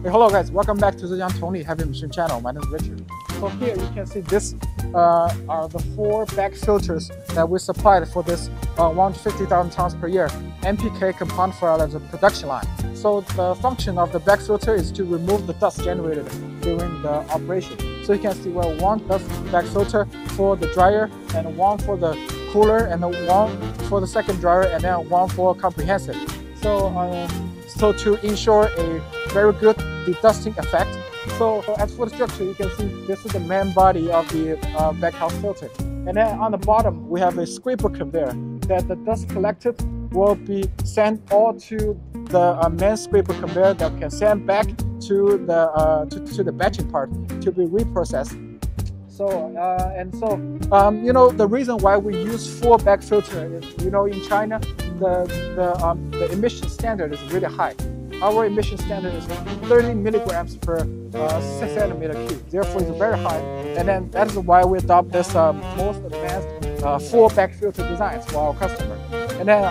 Hey, hello guys, welcome back to Zhejiang Tongli Heavy Machine channel. My name is Richard. So here you can see this are the 4 back filters that we supplied for this 150,000 tons per year NPK compound fertilizer production line. So the function of the back filter is to remove the dust generated during the operation. So you can see one dust back filter for the dryer, and one for the cooler, and then one for the second dryer, and then one for comprehensive. So to ensure a very good dedusting effect. So as for the structure, you can see this is the main body of the back house filter. And then on the bottom, we have a scraper conveyor that the dust collected will be sent all to the main scraper conveyor that can send back to the batching part to be reprocessed. The reason why we use 4 back filter is, in China, the emission standard is really high. Our emission standard is 30 milligrams per centimeter cube. Therefore, it's very high. And then that is why we adopt this most advanced 4 back filter designs for our customer. And then,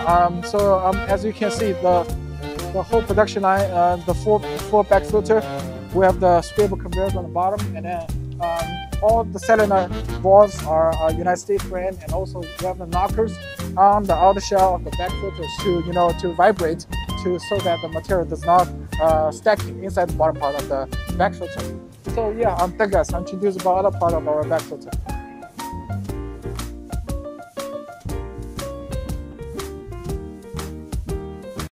as you can see, the whole production line, the four back filter, we have the scraper conveyors on the bottom, and then all the cylinder valves are United States brand, and also we have the knockers on the outer shell of the back filters to vibrate, so that the material does not stack inside the bottom part of the back filter. So yeah, thank you guys. I'm introduced about other part of our back filter.